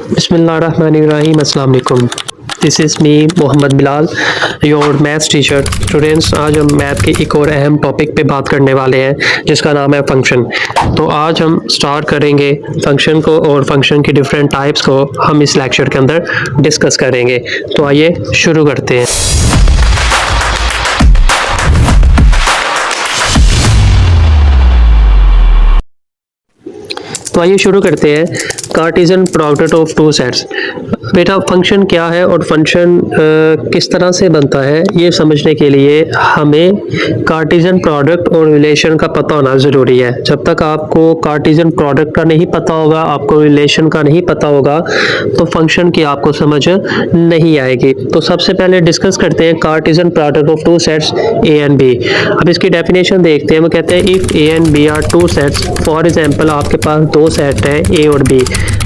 बिस्मिल्लाहिर्रहमानिर्रहीम अस्सलाम वालेकुम। This is me Mohammad Bilal, your maths teacher. Students, आज हम मैथ के एक और अहम टॉपिक पे बात करने वाले हैं जिसका नाम है फंक्शन। तो आज हम स्टार्ट करेंगे फंक्शन को और फंक्शन की डिफरेंट टाइप्स को हम इस लेक्चर के अंदर डिस्कस करेंगे। तो आइए शुरू करते हैं। तो आइए शुरू करते हैं। Cartesian product of two sets. बेटा फंक्शन क्या है और फंक्शन किस तरह से बनता है, ये समझने के लिए हमें कार्टेशियन प्रोडक्ट और रिलेशन का पता होना ज़रूरी है। जब तक आपको कार्टेशियन प्रोडक्ट का नहीं पता होगा, आपको रिलेशन का नहीं पता होगा, तो फंक्शन की आपको समझ नहीं आएगी। तो सबसे पहले डिस्कस करते हैं Cartesian product of two sets A and B. अब इसकी डेफिनेशन देखते हैं। वो कहते हैं if A and B are two sets, for example आपके पास दो सेट है ए और B,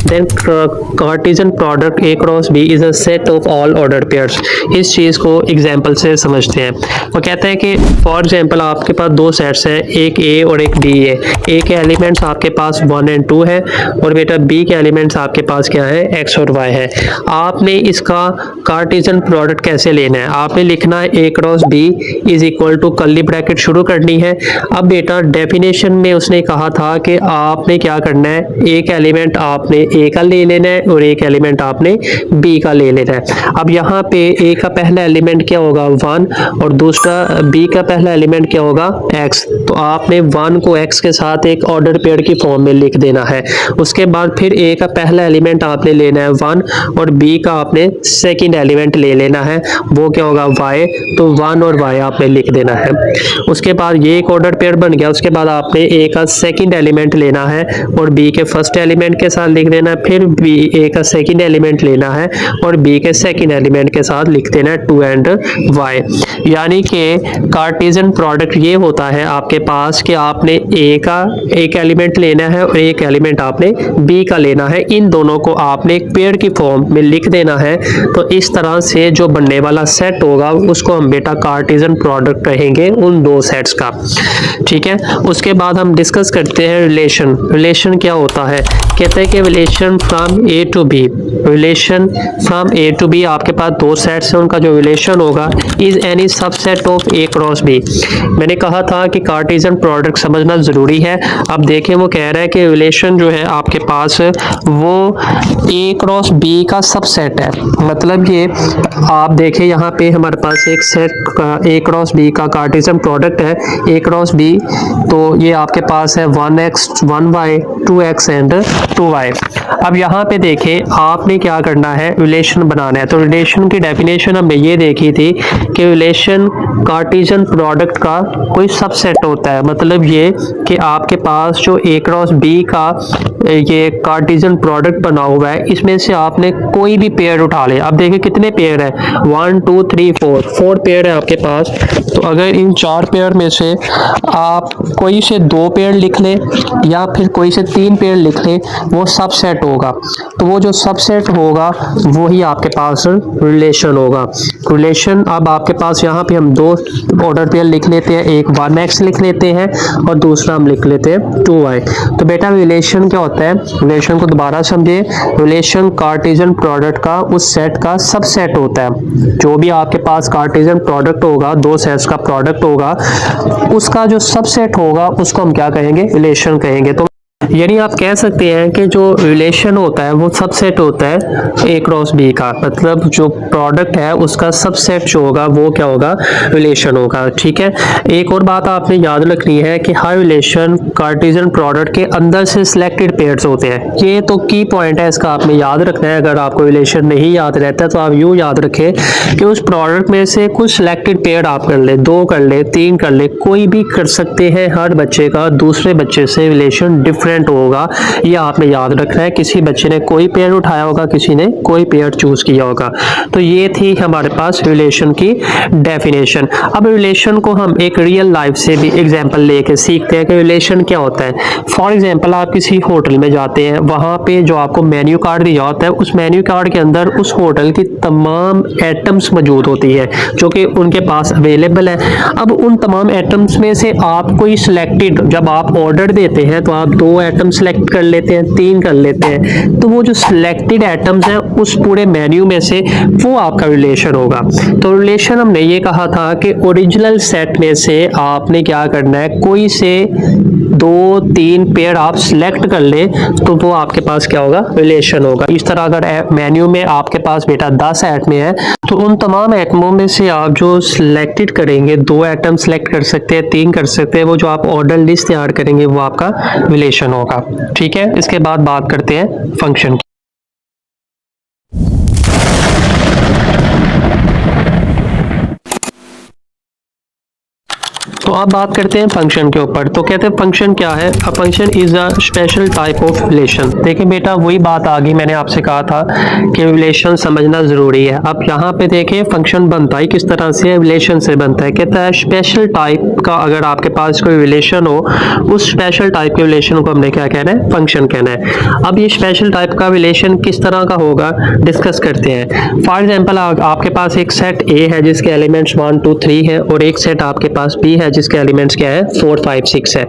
then Cartesian product A cross B is a set of all order pairs. इस चीज़ को एग्जांपल से समझते हैं। वो कहते हैं कि फॉर एग्जांपल आपके पास दो सेट्स हैं, एक ए और एक बी है। ए के एलिमेंट्स आपके पास 1 और 2 है और बेटा बी के एलिमेंट्स आपके पास क्या है, एक्स और वाई है। आपने इसका कार्टेशियन प्रोडक्ट कैसे लेना है, आपने लिखना है A cross B is equal to curly bracket शुरू करनी है। अब बेटा डेफिनेशन में उसने कहा था कि आपने क्या करना है, एक एलिमेंट आपने ए का ले लेना है और एक एलिमेंट आपने बी का ले लेना है। अब यहाँ पे ए का पहला एलिमेंट क्या होगा 1 और दूसरा बी का पहला एलिमेंट क्या होगा x। तो आपने 1 को x के साथ एक ऑर्डर पेयर की फॉर्म में लिख देना है। उसके बाद फिर ए का पहला एलिमेंट आपने लेना है 1 और बी का आपने सेकंड एलिमेंट ले लेना है, वो क्या होगा y। तो 1 और y आपने लिख देना है। उसके बाद ये एक ऑर्डर पेयर बन गया। उसके बाद आपने ए का सेकंड एलिमेंट लेना है और बी के फर्स्ट एलिमेंट के साथ लिख देना है, फिर बी ए का सेकंड एलिमेंट लेना है और बी के सेकंड एलिमेंट के साथ लिख देना है 2 एंड y। यानी कि कार्टेशियन प्रोडक्ट ये होता है आपके पास कि आपने ए का एक एलिमेंट लेना है और एक एलिमेंट आपने बी का लेना है। इन दोनों को आपने एक पेयर की फॉर्म में लिख देना है। तो इस तरह से जो बनने वाला सेट होगा उसको हम बेटा कार्टेशियन प्रोडक्ट कहेंगे उन दो सेट्स का। ठीक है, उसके बाद हम डिस्कस करते हैं रिलेशन। रिलेशन क्या होता है, कहते हैं कि relation from A to B. Relation from A to B, आपके पास दो सेट्स हैं, उनका जो रिलेशन होगा is any subset of A cross B. मैंने कहा था कि कार्टेशियन प्रोडक्ट समझना ज़रूरी है। अब देखें वो कह रहा है कि रिलेशन जो है आपके पास वो ए क्रॉस बी का सबसेट है। मतलब ये आप देखें यहाँ पे हमारे पास एक सेट ए क्रॉस बी का कार्टेशियन प्रोडक्ट है ए क्रॉस बी। तो ये आपके पास है 1x 1y 2x and 2y। अब यहाँ पे देखें आपने क्या करना है, रिलेशन बनाना है। तो रिलेशन की डेफिनेशन हमने ये देखी थी कि रिलेशन कार्टेशियन प्रोडक्ट का कोई सबसेट होता है। मतलब ये कि आपके पास जो ए क्रॉस बी का ये कार्टेशियन प्रोडक्ट बना हुआ है, इसमें से आपने कोई भी पेयर उठा ले। अब देखिए कितने पेयर है, 1 2 3 4 पेयर है आपके पास। तो अगर इन 4 पेयर में से आप कोई से 2 पेयर लिख लें या फिर कोई से 3 पेयर लिख लें, वो सबसेट होगा। तो वो जो सबसेट होगा वही आपके पास रिलेशन होगा। रिलेशन अब आपके पास यहाँ पे हम 2 ऑर्डर पेयर लिख लेते हैं, एक 1x लिख लेते हैं और दूसरा हम लिख लेते हैं 2y। तो बेटा रिलेशन क्या होता है, रिलेशन को दोबारा समझिए। रिलेशन कार्टेशियन प्रोडक्ट का उस सेट का सबसेट होता है। जो भी आपके पास कार्टेशियन प्रोडक्ट होगा, दो सेट्स का प्रोडक्ट होगा, उसका जो सबसेट होगा उसको हम क्या कहेंगे, रिलेशन कहेंगे। तो यानी आप कह सकते हैं कि जो रिलेशन होता है वो सबसेट होता है ए क्रॉस बी का। मतलब जो प्रोडक्ट है उसका सबसेट जो होगा वो क्या होगा, रिलेशन होगा। ठीक है, एक और बात आपने याद रखनी है कि हर रिलेशन कार्टेशियन प्रोडक्ट के अंदर से सिलेक्टेड पेयर्स होते हैं। ये तो की पॉइंट है, इसका आपने याद रखना है। अगर आपको रिलेशन नहीं याद रहता तो आप यूँ याद रखें कि उस प्रोडक्ट में से कुछ सिलेक्टेड पेयर आप कर ले, 2 कर ले, 3 कर ले, कोई भी कर सकते हैं। हर बच्चे का दूसरे बच्चे से रिलेशन डिफरेंट होगा, ये आपने याद रखना है। किसी बच्चे ने कोई पेयर उठाया होगा, किसी ने कोई पेयर चूज किया होगा। तो ये थी हमारे पास रिलेशन की डेफिनेशन। अब रिलेशन को हम एक रियल लाइफ से भी एग्जांपल लेके सीखते हैं कि रिलेशन क्या होता है। फॉर एग्जांपल आप किसी होटल में जाते हैं, वहां पे जो आपको मेन्यू कार्ड दिया होता है, उस मेन्यू कार्ड के अंदर उस होटल की तमाम आइटम्स मौजूद होती है जो कि उनके पास अवेलेबल है। अब उन तमाम आइटम्स में से आप कोई सिलेक्टेड, जब आप ऑर्डर देते हैं तो आप 2 2 एटम सेलेक्ट कर लेते हैं, 3 कर लेते हैं, तो वो जो सिलेक्टेड एटम्स हैं उस पूरे मेन्यू में से वो आपका रिलेशन होगा। तो रिलेशन हमने ये कहा था कि ओरिजिनल सेट में से आपने क्या करना है, कोई से 2-3 पेयर आप सिलेक्ट कर ले तो वो आपके पास क्या होगा, रिलेशन होगा। इस तरह अगर मेन्यू में आपके पास बेटा 10 एटम है तो उन तमाम एटमों में से आप जो सिलेक्टेड करेंगे, 2 एटम सिलेक्ट कर सकते हैं, 3 कर सकते हैं, वो जो आप ऑर्डर लिस्ट तैयार करेंगे वो आपका रिलेशन होगा। ठीक है, इसके बाद बात करते हैं फंक्शन की। तो अब बात करते हैं फंक्शन के ऊपर। तो कहते हैं फंक्शन क्या है, a function is a special type of relation. देखिए बेटा वही बात आ गई, मैंने आपसे कहा था कि रिलेशन समझना जरूरी है। अब यहाँ पे देखिए फंक्शन बनता है किस तरह से, रिलेशन से बनता है। कहता है स्पेशल टाइप का अगर आपके पास कोई रिलेशन हो, उस स्पेशल टाइप के रिलेशन को हमने क्या कहना है, फंक्शन कहना है। अब ये स्पेशल टाइप का रिलेशन किस तरह का होगा डिस्कस करते हैं। फॉर एग्जाम्पल आपके पास एक सेट ए है जिसके एलिमेंट्स 1 2 3 है और एक सेट आपके पास बी है जिसके एलिमेंट्स क्या है, 4 5 6 है।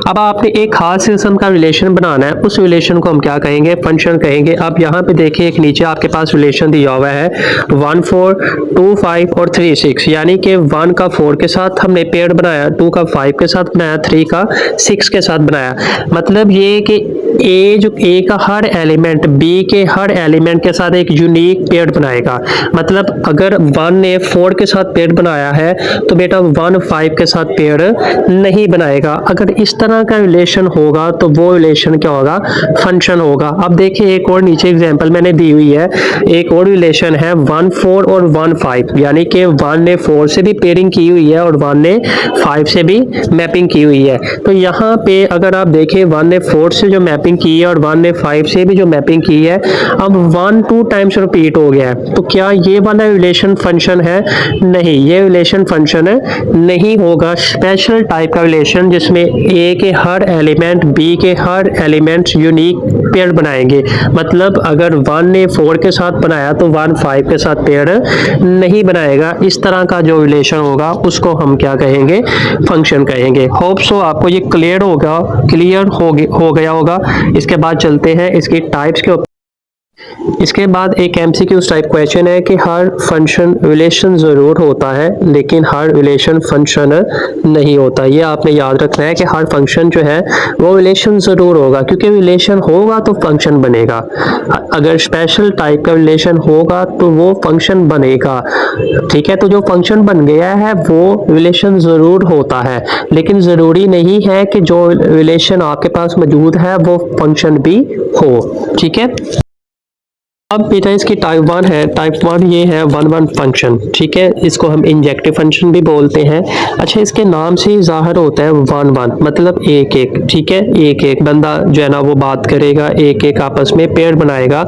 अब आपने एक खास किस्म का रिलेशन बनाना है, उस रिलेशन को हम क्या कहेंगे, फंक्शन कहेंगे। अब यहाँ पे देखिए एक नीचे आपके पास रिलेशन दिया हुआ है 1 4 2 5 और 3 6, यानी कि 1 का 4 के साथ हमने पेयर बनाया, 2 का 5 के साथ बनाया, 3 का 6 के साथ बनाया। मतलब ये कि ए का हर एलिमेंट बी के हर एलिमेंट के साथ एक यूनिक पेयर बनाएगा। मतलब अगर 1 ने 4 के साथ पेयर बनाया है तो बेटा 1 5 के साथ पेयर नहीं बनाएगा। अगर इस तरह का रिलेशन होगा तो वो रिलेशन क्या होगा, फंक्शन होगा। अब देखिए एक और नीचे एग्जांपल मैंने दी हुई है, एक और रिलेशन है 1 4 और 1 5, यानी कि 1 ने 4 से भी पेयरिंग की हुई है और 1 ने 5 से भी मैपिंग की हुई है। तो यहाँ पे अगर आप देखें 1 ने 4 से जो मैपिंग की है और 1 ने 5 से भी जो मैपिंग की है, अब 1 2 टाइम्स रिपीट हो गया है। तो क्या ये वाला रिलेशन फंक्शन है? नहीं, ये रिलेशन फंक्शन नहीं होगा। स्पेशल टाइप का रिलेशन जिसमें ए के हर एलिमेंट बी के हर एलिमेंट यूनिक पेयर बनाएंगे। मतलब अगर 1 ने 4 के साथ बनाया तो 1 5 के साथ पेयर नहीं बनाएगा। इस तरह का जो रिलेशन होगा उसको हम क्या कहेंगे, फंक्शन कहेंगे। होप सो आपको ये क्लियर हो गया होगा। इसके बाद चलते हैं इसकी टाइप्स के ऊपर। इसके बाद एक एमसीक्यूज टाइप क्वेश्चन है कि हर फंक्शन रिलेशन जरूर होता है लेकिन हर रिलेशन फंक्शन नहीं होता। ये आपने याद रखना है कि हर फंक्शन जो है वो रिलेशन जरूर होगा, क्योंकि रिलेशन होगा तो फंक्शन बनेगा। अगर स्पेशल टाइप का रिलेशन होगा तो वो फंक्शन बनेगा। ठीक है, तो जो फंक्शन बन गया है वो रिलेशन जरूर होता है, लेकिन जरूरी नहीं है कि जो रिलेशन आपके पास मौजूद है वो फंक्शन भी हो। ठीक है, अब बेटा इसकी टाइप 1 है। टाइप 1 ये है 1 1 फंक्शन। ठीक है, इसको हम इंजेक्टिव फंक्शन भी बोलते हैं। अच्छा, इसके नाम से ही जाहिर होता है 1 1 मतलब एक एक। ठीक है, एक एक बंदा जो है ना वो बात करेगा, एक एक आपस में पेयर बनाएगा।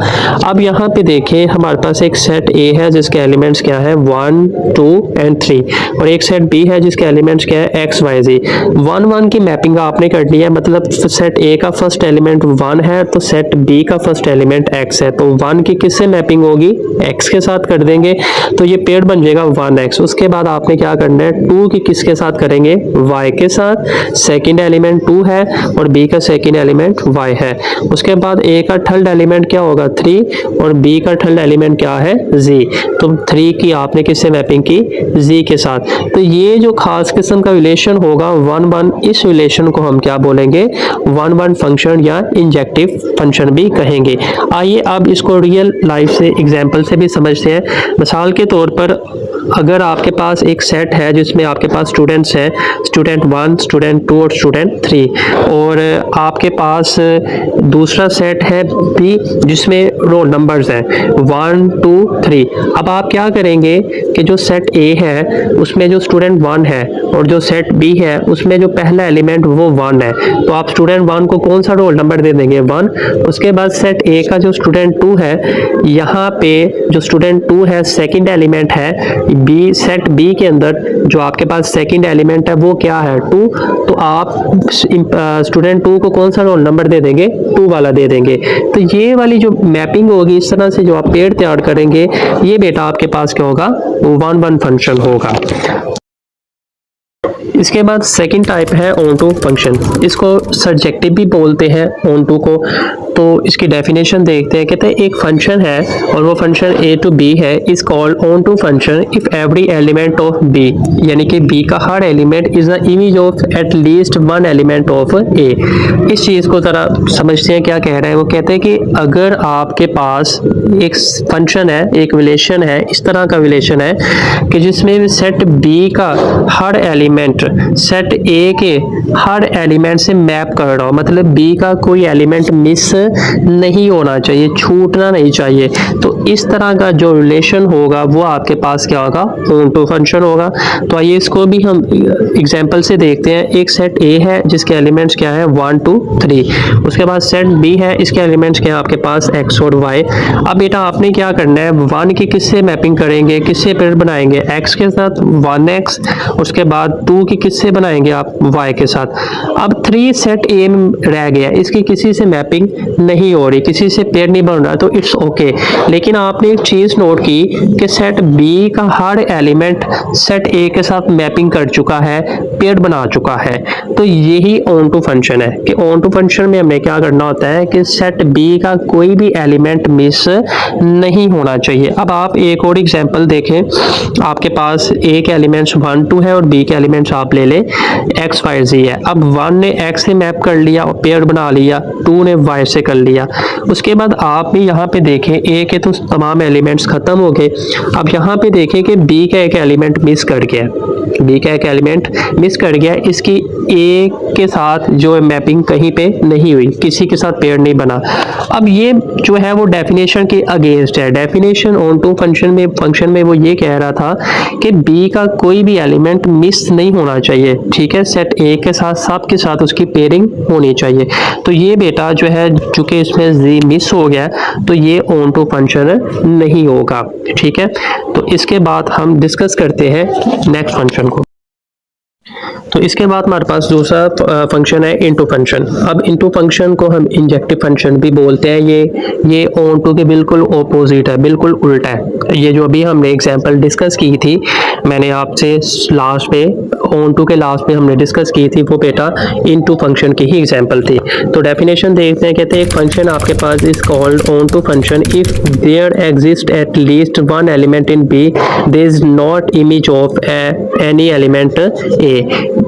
अब यहाँ पे देखिए हमारे पास एक सेट ए है जिसके एलिमेंट्स क्या है 1 2 एंड 3 और एक सेट बी है जिसके एलिमेंट्स क्या है x y z। 1 1 की मैपिंग आपने करनी है, मतलब सेट ए का फर्स्ट एलिमेंट 1 है तो सेट बी का फर्स्ट एलिमेंट x है, तो 1 की किससे मैपिंग होगी, x के साथ कर देंगे तो ये पेयर बन जाएगा 1x। उसके बाद आपने क्या करना है, 2 की किसके साथ करेंगे, y के साथ। सेकंड एलिमेंट 2 है और b का सेकंड एलिमेंट y है। उसके बाद a का थर्ड एलिमेंट क्या होगा 3 और b का थर्ड एलिमेंट क्या है z। तो 3 की आपने किससे मैपिंग की, z के साथ। तो ये जो खास किस्म का रिलेशन होगा 1 1, इस रिलेशन को हम क्या बोलेंगे, 1 1 फंक्शन या इंजेक्टिव फंक्शन भी कहेंगे। आइए अब इसको रियल लाइफ से एग्जाम्पल से भी समझते हैं। मिसाल के तौर पर अगर आपके पास एक सेट है जिसमें आपके पास स्टूडेंट्स हैं, स्टूडेंट 1 स्टूडेंट 2 और स्टूडेंट 3, और आपके पास दूसरा सेट है बी जिसमें रोल नंबर्स हैं 1 2 3। अब आप क्या करेंगे कि जो सेट ए है उसमें जो स्टूडेंट 1 है और जो सेट बी है उसमें जो पहला एलिमेंट वो 1 है, तो आप स्टूडेंट 1 को कौन सा रोल नंबर दे देंगे 1। उसके बाद सेट ए का जो स्टूडेंट 2 है, यहाँ पे जो स्टूडेंट 2 है सेकंड एलिमेंट है बी, सेट बी के अंदर जो आपके पास सेकंड एलिमेंट है वो क्या है 2, तो आप स्टूडेंट 2 को कौन सा रोल नंबर दे देंगे, 2 वाला दे देंगे। तो ये वाली जो मैपिंग होगी, इस तरह से जो आप पेयर तैयार करेंगे, ये बेटा आपके पास क्या होगा, 1 1 फंक्शन होगा। इसके बाद सेकंड टाइप है ऑन टू फंक्शन, इसको सर्जेक्टिव भी बोलते हैं ऑन टू को। तो इसकी डेफिनेशन देखते हैं, कहते हैं एक फंक्शन है और वो फंक्शन a टू b है, is called onto function if every element of b, यानी कि b का हर element is the image of at least one element of a। इस चीज़ को ज़रा समझते हैं क्या कह रहा है। वो कहते हैं कि अगर आपके पास एक फंक्शन है, एक रिलेशन है, इस तरह का रिलेशन है कि जिसमें सेट b का हर एलिमेंट सेट a के हर एलिमेंट से मैप कर रहा हो, मतलब b का कोई एलिमेंट मिस नहीं होना चाहिए, छूटना नहीं चाहिए। तो इस तरह का जो रिलेशन होगा वो आपके पास क्या होगा, ऑन टू फंक्शन होगा। तो आइए इसको भी हम एग्जांपल से देखते हैं। एक सेट A है जिसके एलिमेंट्स क्या है 1 2 3, उसके बाद सेट B है, इसके एलिमेंट्स क्या है आपके पास x और y। अब बेटा आपने क्या करना है, 1 की किससे मैपिंग करेंगे, किससे पेयर बनाएंगे, x के साथ 1x, उसके बाद 2 की किससे बनाएंगे आप, y के साथ। अब 3 सेट A में रह गया, इसकी किसी से मैपिंग नहीं हो रही, किसी से पेयर नहीं बन रहा, तो इट्स ओके। लेकिन आपने एक चीज नोट की कि सेट B का हर एलिमेंट सेट A के साथ मैपिंग कर चुका है, पेयर बना चुका है। तो यही ऑन टू फंक्शन है कि ऑन टू फंक्शन में हमें क्या करना होता है कि सेट B का कोई भी एलिमेंट मिस नहीं होना चाहिए। अब आप एक और एग्जांपल देखें, आपके पास A के एलिमेंट्स 1 2 है और B के एलिमेंट्स आप ले ले x y z है। अब 1 ने x से मैप कर लिया और पेयर बना लिया, 2 ने y से कर लिया। उसके बाद आप भी यहाँ पे देखें A के तो तमाम एलिमेंट्स खत्म हो गए। अब यहाँ पे देखें कि B का एक एलिमेंट मिस कर गया, B का एक एलिमेंट मिस कर गया, इसकी A के साथ जो मैपिंग कहीं पे नहीं हुई, किसी के साथ पेयर नहीं बना। अब ये जो है वो डेफिनेशन के अगेंस्ट है। डेफिनेशन ऑन टू फंक्शन में वो ये कह रहा था कि B का कोई भी एलिमेंट मिस नहीं होना चाहिए, ठीक है, सेट A के साथ सब के साथ उसकी पेयरिंग होनी चाहिए। तो ये बेटा जो है चूंकि इसमें Z मिस हो गया तो ये ऑन टू फंक्शन नहीं होगा, ठीक है। तो इसके बाद हम डिस्कस करते हैं नेक्स्ट फंक्शन को। तो इसके बाद हमारे पास दूसरा फंक्शन है इनटू फंक्शन। अब इनटू फंक्शन को हम इंजेक्टिव फंक्शन भी बोलते हैं। ये ऑन टू के बिल्कुल ऑपोजिट है, बिल्कुल उल्टा है। ये जो अभी हमने एग्जांपल डिस्कस की थी, मैंने आपसे लास्ट पे ऑन टू के लास्ट में हमने डिस्कस की थी, वो बेटा इनटू फंक्शन की ही एग्जांपल थी। तो डेफिनेशन देखते हैं, कहते हैं एक फंक्शन आपके पास is called onto function if there exist at least one element in B, there is not image of any element A.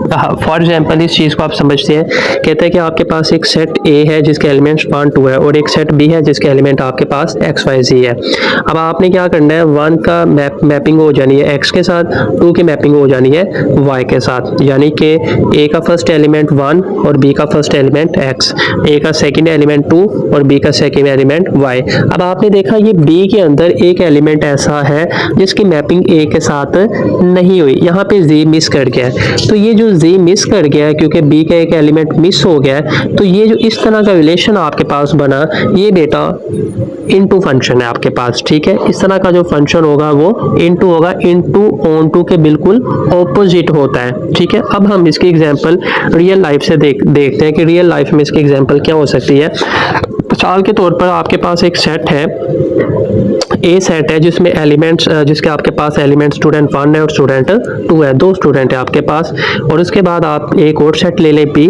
For example इस चीज़ को आप समझते हैं, कहते हैं कि आपके पास एक सेट A है जिसके एलिमेंट्स 1 2 है और एक सेट B है जिसके एलिमेंट आपके पास x y z है। अब आपने क्या करना है, 1 का मैपिंग हो जानी है x के साथ, 2 की मैपिंग हो जानी है y के साथ, यानी कि A का फर्स्ट एलिमेंट 1 और B का फर्स्ट एलिमेंट x, A का सेकेंड एलिमेंट 2 और B का सेकेंड एलिमेंट y। अब आपने देखा ये B के अंदर एक एलिमेंट ऐसा है जिसकी मैपिंग A के साथ नहीं हुई, यहाँ पे Z मिस कर गया। तो ये जो Z मिस कर गया है क्योंकि B का एक एलिमेंट मिस हो गया है, तो ये जो इस तरह का रिलेशन आपके पास बना, ये बेटा इनटू फंक्शन है आपके पास, ठीक है। इस तरह का जो फंक्शन होगा वो इनटू होगा, इनटू ऑन टू के बिल्कुल ऑपोजिट होता है, ठीक है। अब हम इसकी एग्जांपल रियल लाइफ से देखते हैं कि रियल लाइफ में इसकी एग्जांपल क्या हो सकती है। मिसाल के तौर पर आपके पास एक सेट है, A सेट है जिसमें एलिमेंट्स जिसके आपके पास एलिमेंट स्टूडेंट 1 है और स्टूडेंट 2 है, 2 स्टूडेंट है आपके पास। और उसके बाद आप एक और सेट ले लें B,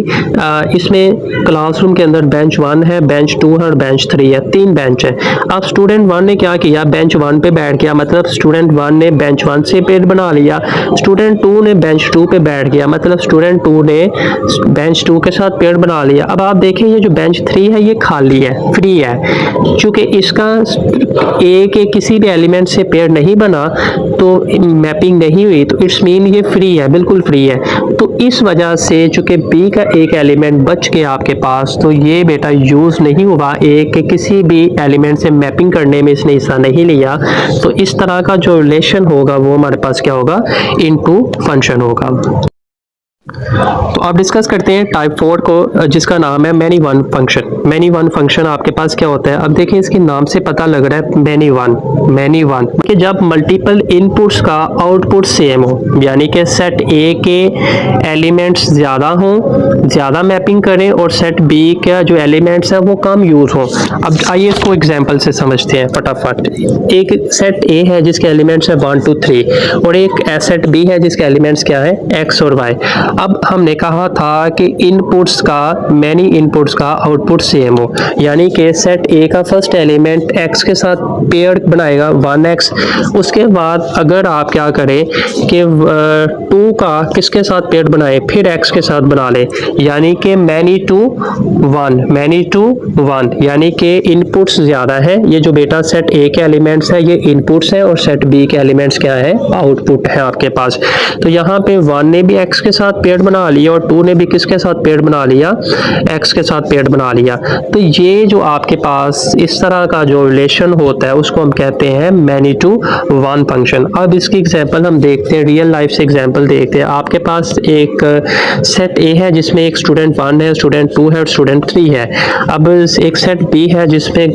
इसमें क्लासरूम के अंदर बेंच 1 है, बेंच 2 है और बेंच 3 है, 3 बेंच है। अब स्टूडेंट 1 ने क्या किया, बेंच 1 पे बैठ गया, मतलब स्टूडेंट 1 ने बेंच 1 से पेयर बना लिया। स्टूडेंट 2 ने बेंच 2 पे बैठ गया, मतलब स्टूडेंट 2 ने बेंच 2 के साथ पेयर बना लिया। अब आप देखें ये जो बेंच 3 है ये खाली है, फ्री है, क्योंकि इसका A के किसी भी एलिमेंट से पेयर नहीं बना तो मैपिंग नहीं हुई, तो इट्स मीन ये फ्री है, बिल्कुल फ्री है। तो इस वजह से चूंकि B का एक एलिमेंट बच गया आपके पास, तो ये बेटा यूज नहीं हुआ, A के किसी भी एलिमेंट से मैपिंग करने में इसने हिस्सा नहीं लिया। तो इस तरह का जो रिलेशन होगा वो हमारे पास क्या होगा, इनटू फंक्शन होगा। तो आप डिस्कस करते हैं टाइप 4 को, जिसका नाम है many one function. Many one function आपके पास क्या होता है? अब देखिए इसके नाम से पता लग रहा है मैनी वन कि जब मल्टीपल इनपुट्स का आउटपुट सेम हो, यानी कि सेट ए के एलिमेंट्स ज़्यादा हों, ज़्यादा मैपिंग करें, और सेट बी का जो एलिमेंट्स है वो कम यूज़ हो। अब आइए इसको एग्जाम्पल से समझते हैं फटाफट। एक सेट ए है जिसके एलिमेंट्स है 1 2 3, और एक सेट बी है जिसके एलिमेंट्स क्या है, एक्स और वाई। अब हमने कहा था कि इनपुट्स का, मैनी इनपुट्स का आउटपुट सेम हो, यानी कि सेट ए का फर्स्ट एलिमेंट एक्स के साथ पेयर बनाएगा 1x। उसके बाद अगर आप क्या करें कि 2 का किसके साथ पेयर बनाए, फिर x के साथ बना ले, यानी कि मैनी टू 1, यानी कि इनपुट्स ज़्यादा है। ये जो बेटा सेट ए के एलिमेंट्स है ये इनपुट्स है, और सेट बी के एलिमेंट्स क्या है, आउटपुट है आपके पास। तो यहाँ पे 1 ने भी x के साथ पेयर बना लिया, और 2 ने भी किसके साथ पेयर बना लिया, x के साथ पेयर बना लिया। तो ये जो आपके पास इस तरह का जो रिलेशन होता है उसको हम कहते हैं मैनी टू वन फंक्शन। अब इसकी एग्जांपल हम देखते हैं, रियल लाइफ से एग्जांपल देखते हैं। आपके पास एक सेट ए है जिसमें एक स्टूडेंट 1 है, स्टूडेंट 2 है और स्टूडेंट 3 है। अब एक सेट बी है जिसमें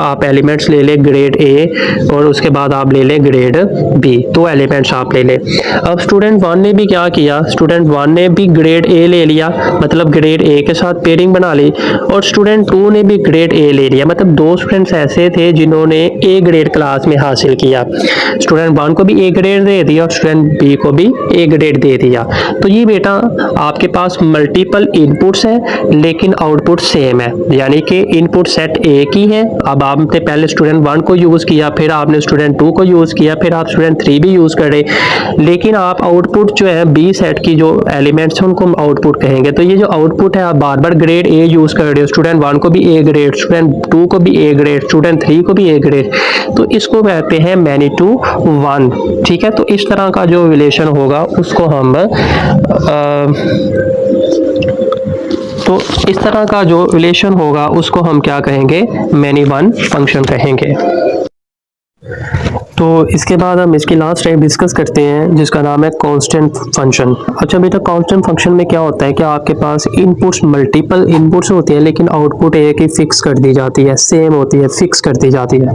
आप एलिमेंट्स ले लें ग्रेड ए, और उसके बाद आप ले लें ग्रेड बी, 2 एलिमेंट्स आप ले लें। अब स्टूडेंट 1 ने भी क्या किया, स्टूडेंट 1 ने भी ग्रेड ए ले लिया, मतलब ग्रेड ए के साथ पेयरिंग बना ली, और स्टूडेंट 2 ने भी ग्रेड ए ले लिया। मतलब 2 स्टूडेंट्स ऐसे थे जिन्होंने ए ग्रेड क्लास में हासिल किया। स्टूडेंट 1 को भी ए ग्रेड दे दिया और स्टूडेंट बी को भी ए ग्रेड दे दिया। तो ये बेटा आपके पास मल्टीपल इनपुट्स है लेकिन आउटपुट सेम है, यानी कि इनपुट सेट ए की है। अब आपने पहले स्टूडेंट 1 को यूज़ किया, फिर आपने स्टूडेंट 2 को यूज़ किया, फिर आप स्टूडेंट 3 भी यूज़ करे, लेकिन आप आउटपुट जो है बी सेट की जो एलिमेंट्स हैं उनको हम आउटपुट कहेंगे। तो ये जो आउटपुट है आप बार बार ग्रेड ए यूज़ कर रहे हो, स्टूडेंट 1 को भी ए ग्रेड, स्टूडेंट 2 को भी ए ग्रेड, स्टूडेंट 3 को भी ए ग्रेड, तो इसको कहते हैं मैनी टू वन। ठीक है, तो इस तरह का जो रिलेशन होगा उसको हम तो इस तरह का जो रिलेशन होगा उसको हम क्या कहेंगे, मैनी वन फंक्शन कहेंगे। तो इसके बाद हम इसकी लास्ट टाइप डिस्कस करते हैं जिसका नाम है कांस्टेंट फंक्शन। अच्छा बेटा, कांस्टेंट फंक्शन में क्या होता है कि आपके पास इनपुट्स, मल्टीपल इनपुट्स होती हैं लेकिन आउटपुट एक ही फिक्स कर दी जाती है, सेम होती है, फिक्स कर दी जाती है।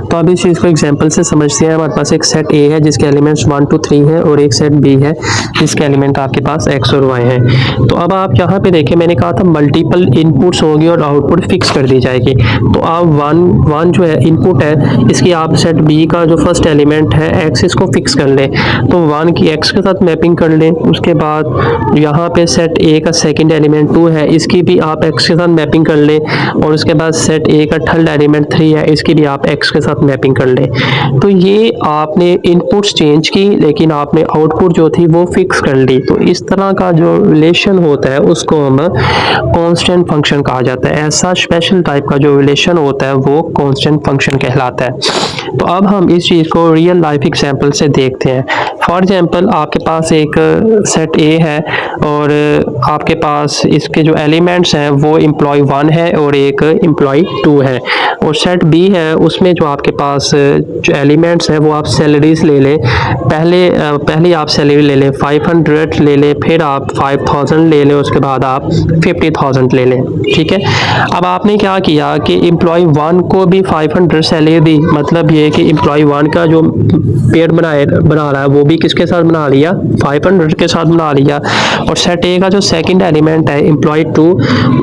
तो अब इस चीज़ को एग्जांपल से समझते हैं। हमारे पास एक सेट ए है जिसके एलिमेंट्स 1 2 3 है, और एक सेट बी है जिसके एलिमेंट आपके पास एक्स और वाई हैं। तो अब आप यहाँ पे देखें, मैंने कहा था मल्टीपल इनपुट्स होगी और आउटपुट फिक्स कर दी जाएगी। तो आप वन जो है इनपुट है, इसकी आप सेट बी का जो फर्स्ट एलिमेंट है एक्स, इसको फिक्स कर लें। तो 1 की एक्स के साथ मैपिंग कर लें। उसके बाद यहाँ पे सेट ए का सेकंड एलिमेंट 2 है, इसकी भी आप एक्स के साथ मैपिंग कर लें। और उसके बाद सेट ए का थर्ड एलिमेंट 3 है, इसकी भी आप एक्स के साथ मैपिंग कर लें। तो ये आपने इनपुट्स चेंज की लेकिन आपने आउटपुट जो थी वो फिक्स कर ली। तो इस तरह का जो रिलेशन होता है उसको हम कांस्टेंट फंक्शन कहा जाता है। ऐसा स्पेशल टाइप का जो रिलेशन होता है वो कांस्टेंट फंक्शन कहलाता है। तो अब हम इस चीज़ को रियल लाइफ एग्जांपल से देखते हैं। फॉर एग्जांपल आपके पास एक सेट ए है और आपके पास इसके जो एलिमेंट्स हैं वो एम्प्लॉय 1 है और एक एम्प्लॉय 2 है। और सेट बी है, उसमें जो आपके पास जो एलिमेंट्स हैं वो आप सैलरीज ले लें। पहले आप सैलरी ले लें 500 ले लें, फिर आप 5000 ले लें, उसके बाद आप 50,000 ले लें। ठीक है, अब आपने क्या किया कि एम्प्लॉय 1 को भी 500 सैलरी दी, मतलब ये कि एम्प्लॉय 1 का जो पेयर बना रहा है वो भी किसके साथ बना लिया, 500 के साथ बना लिया। और सेट ए का जो सेकंड एलिमेंट है एम्प्लॉय 2,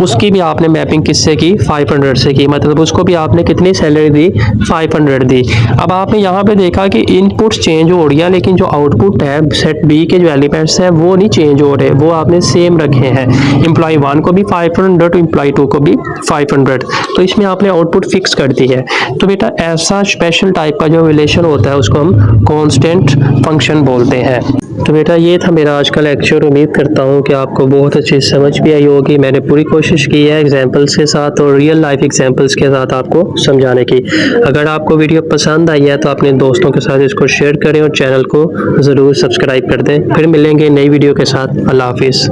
उसकी भी आपने मैपिंग किससे की, 500 से की, मतलब उसको भी आपने कितनी सैलरी दी, 500 दी। अब आपने यहाँ पे देखा कि इनपुट्स चेंज हो रही है लेकिन जो आउटपुट है सेट बी के जो एलिमेंट्स हैं वो नहीं चेंज हो रहे, वो आपने सेम रखे हैं। एम्प्लॉय 1 को भी 500, एम्प्लॉय 2 को भी 500, तो इसमें आपने आउटपुट फिक्स कर दी है। तो बेटा ऐसा स्पेशल टाइप का जो रिलेशन होता है उसको हम कांस्टेंट फंक्शन बोलते हैं। तो बेटा ये था मेरा आज का लेक्चर। उम्मीद करता हूँ कि आपको बहुत अच्छी समझ भी आई होगी। मैंने पूरी कोशिश की है एग्जाम्पल्स के साथ और रियल लाइफ एग्जाम्पल्स के साथ आपको समझाने की। अगर आपको वीडियो पसंद आई है तो अपने दोस्तों के साथ इसको शेयर करें और चैनल को ज़रूर सब्सक्राइब कर दें। फिर मिलेंगे नई वीडियो के साथ। अल्लाह हाफिज़।